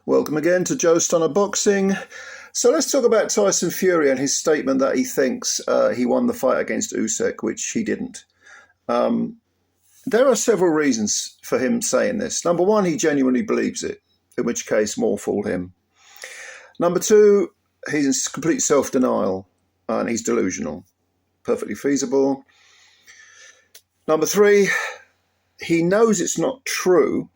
Welcome again to Joe Stunner Boxing. So let's talk about Tyson Fury and his statement that he thinks he won the fight against Usyk, which he didn't. There are several reasons for him saying this. Number one, he genuinely believes it, in which case more fool him. Number two, he's in complete self-denial and he's delusional. Perfectly feasible. Number three, he knows it's not true,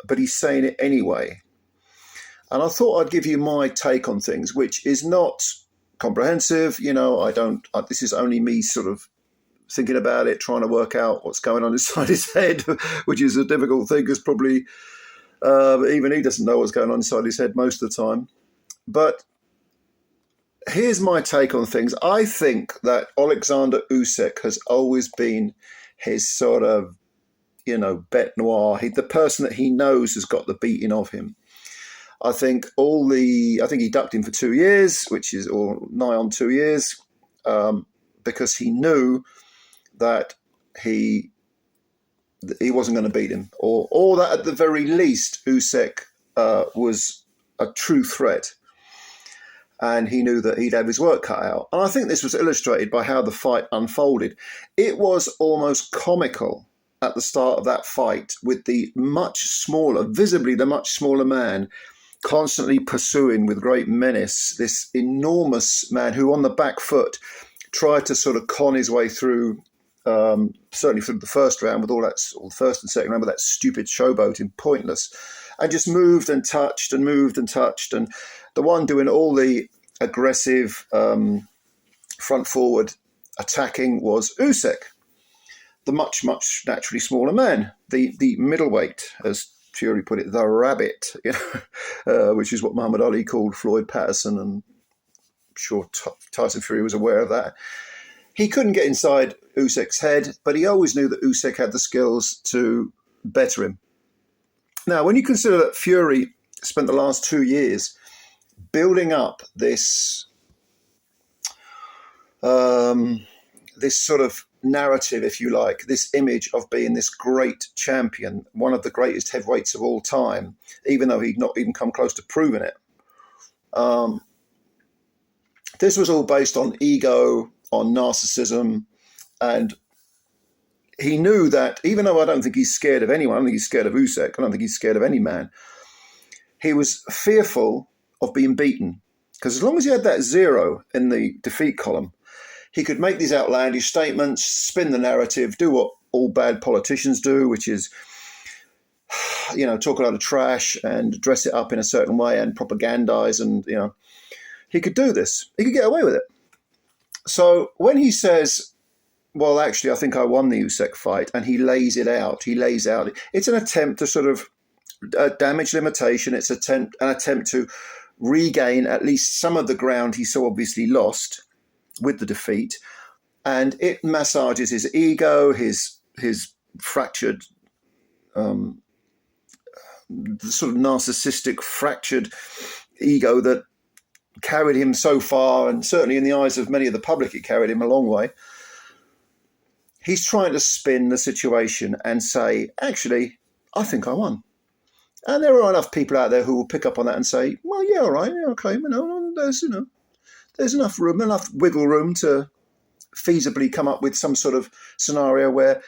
but he's saying it anyway. And I thought I'd give you my take on things, which is not comprehensive. This is only me sort of thinking about it, trying to work out what's going on inside his head, which is a difficult thing because probably even he doesn't know what's going on inside his head most of the time. But here's my take on things. I think that Oleksandr Usyk has always been his sort of, bête noire. The person that he knows has got the beating of him. I think he ducked him for 2 years, which is or nigh on 2 years, because he knew that he wasn't going to beat him, or that at the very least Usyk was a true threat, and he knew that he'd have his work cut out. And I think this was illustrated by how the fight unfolded. It was almost comical at the start of that fight, with visibly the much smaller man constantly pursuing with great menace this enormous man who on the back foot tried to sort of con his way through, certainly through the first round with all that, or the first and second round with that stupid showboating, pointless, and just moved and touched. And the one doing all the aggressive front forward attacking was Usyk, the much, much naturally smaller man, the middleweight, as Fury put it, the rabbit, which is what Muhammad Ali called Floyd Patterson, and I'm sure Tyson Fury was aware of that. He couldn't get inside Usyk's head, but he always knew that Usyk had the skills to better him. Now, when you consider that Fury spent the last 2 years building up this sort of narrative, if you like, this image of being this great champion, one of the greatest heavyweights of all time, even though he'd not even come close to proving it. This was all based on ego, on narcissism, and he knew that, even though I don't think he's scared of anyone, I don't think he's scared of Usyk, I don't think he's scared of any man, he was fearful of being beaten, because as long as he had that 0 in the defeat column, he could make these outlandish statements, spin the narrative, do what all bad politicians do, which is, talk a lot of trash and dress it up in a certain way and propagandize. And, he could do this. He could get away with it. So when he says, well, actually, I think I won the Usyk fight, and he lays out, it's an attempt to sort of damage limitation. It's an attempt to regain at least some of the ground he so obviously lost with the defeat, and it massages his ego, his fractured, the sort of narcissistic, fractured ego that carried him so far, and certainly in the eyes of many of the public, it carried him a long way. He's trying to spin the situation and say, actually, I think I won. And there are enough people out there who will pick up on that and say, well, yeah, all right, yeah, okay, there's enough room, enough wiggle room to feasibly come up with some sort of scenario where,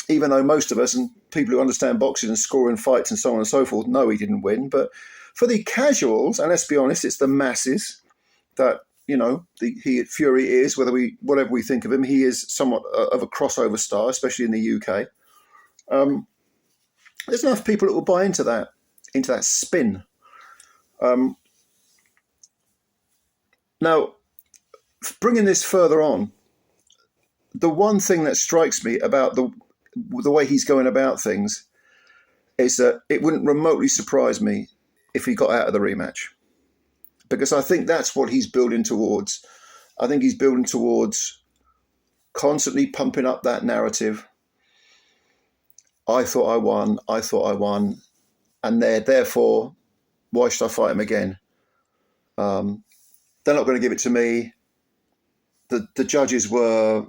even though most of us and people who understand boxing and scoring fights and so on and so forth know he didn't win, but for the casuals, and let's be honest, it's the masses that, Fury is, whatever we think of him, he is somewhat of a crossover star, especially in the UK. There's enough people that will buy into that spin. Now, bringing this further on, the one thing that strikes me about the way he's going about things is that it wouldn't remotely surprise me if he got out of the rematch, because I think that's what he's building towards. I think he's building towards constantly pumping up that narrative. I thought I won, and therefore, why should I fight him again? They're not going to give it to me. The judges were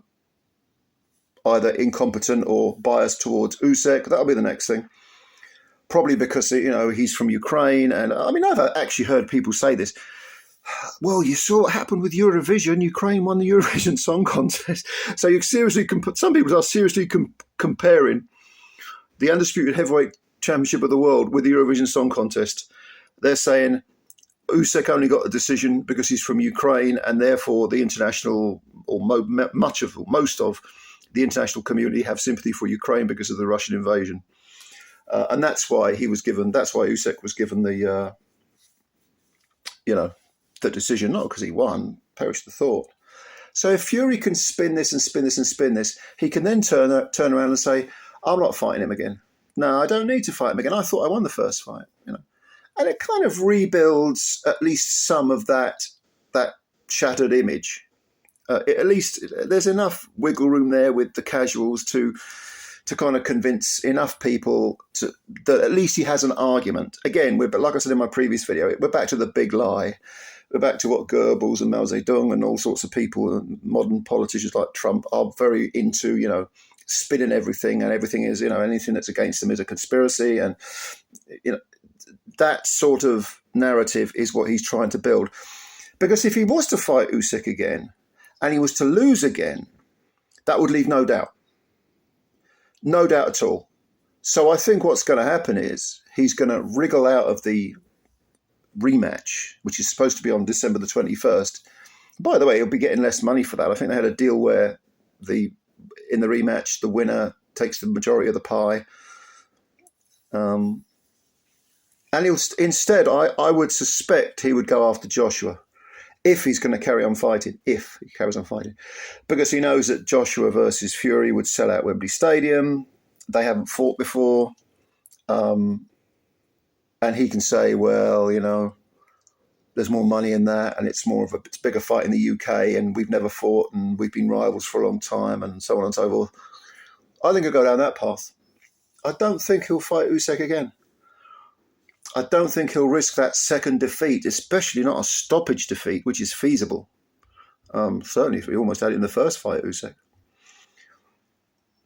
either incompetent or biased towards Usyk. That'll be the next thing. probably because, you know, he's from Ukraine. And I mean, I've actually heard people say this. Well, you saw what happened with Eurovision. Ukraine won the Eurovision Song Contest. So you seriously, some people are seriously comparing the undisputed heavyweight championship of the world with the Eurovision Song Contest. They're saying Usyk only got a decision because he's from Ukraine, and therefore the international, or most of the international community have sympathy for Ukraine because of the Russian invasion. And that's why Usyk was given the, the decision, not because he won, perish the thought. So if Fury can spin this and spin this and spin this, he can then turn around and say, I'm not fighting him again. No, I don't need to fight him again. I thought I won the first fight, And it kind of rebuilds at least some of that shattered image. At least there's enough wiggle room there with the casuals to kind of convince enough people that at least he has an argument. Again, like I said in my previous video, we're back to the big lie. We're back to what Goebbels and Mao Zedong and all sorts of people and modern politicians like Trump are very into, spinning everything, and everything is, anything that's against them is a conspiracy. And, that sort of narrative is what he's trying to build. Because if he was to fight Usyk again and he was to lose again, that would leave no doubt. No doubt at all. So I think what's going to happen is he's going to wriggle out of the rematch, which is supposed to be on December the 21st. By the way, he'll be getting less money for that. I think they had a deal where in the rematch, the winner takes the majority of the pie. And instead, I would suspect he would go after Joshua if he's going to carry on fighting, if he carries on fighting. Because he knows that Joshua versus Fury would sell out Wembley Stadium. They haven't fought before. And he can say, well, there's more money in that, and it's it's a bigger fight in the UK, and we've never fought, and we've been rivals for a long time, and so on and so forth. I think he'll go down that path. I don't think he'll fight Usyk again. I don't think he'll risk that second defeat, especially not a stoppage defeat, which is feasible. Certainly, he almost had it in the first fight, Usyk.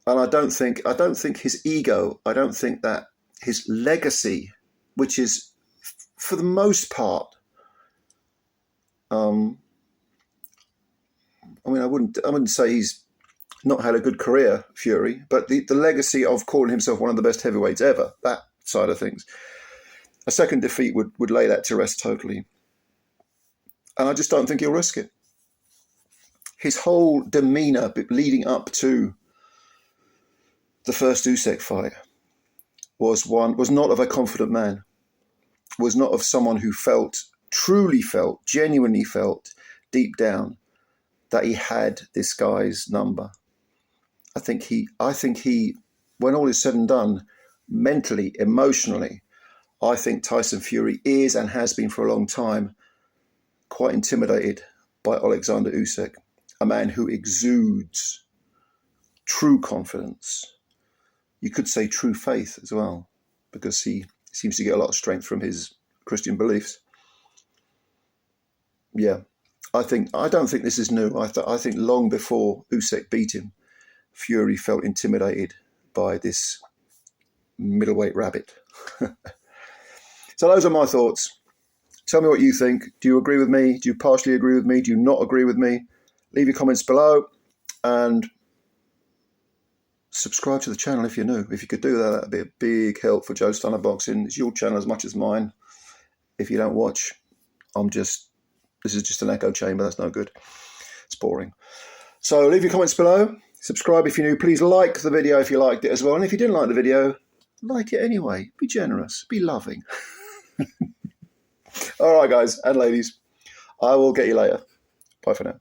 And I don't think his ego, I don't think that his legacy, which is for the most part, I wouldn't say he's not had a good career, Fury, but the legacy of calling himself one of the best heavyweights ever, that side of things, a second defeat would lay that to rest totally. And I just don't think he'll risk it. His whole demeanour leading up to the first Usyk fight was not of a confident man, was not of someone who genuinely felt deep down that he had this guy's number. I think he, when all is said and done, mentally, emotionally, I think Tyson Fury is and has been for a long time quite intimidated by Oleksandr Usyk, a man who exudes true confidence. You could say true faith as well, because he seems to get a lot of strength from his Christian beliefs. Yeah, I don't think this is new. I think long before Usyk beat him, Fury felt intimidated by this middleweight rabbit. So those are my thoughts. Tell me what you think. Do you agree with me? Do you partially agree with me? Do you not agree with me? Leave your comments below and subscribe to the channel if you're new. If you could do that, that'd be a big help for Joe Stunner Boxing. It's your channel as much as mine. If you don't watch, this is just an echo chamber. That's no good. It's boring. So leave your comments below. Subscribe if you're new. Please like the video if you liked it as well. And if you didn't like the video, like it anyway. Be generous. Be loving. All right, guys and ladies. I will get you later. Bye for now.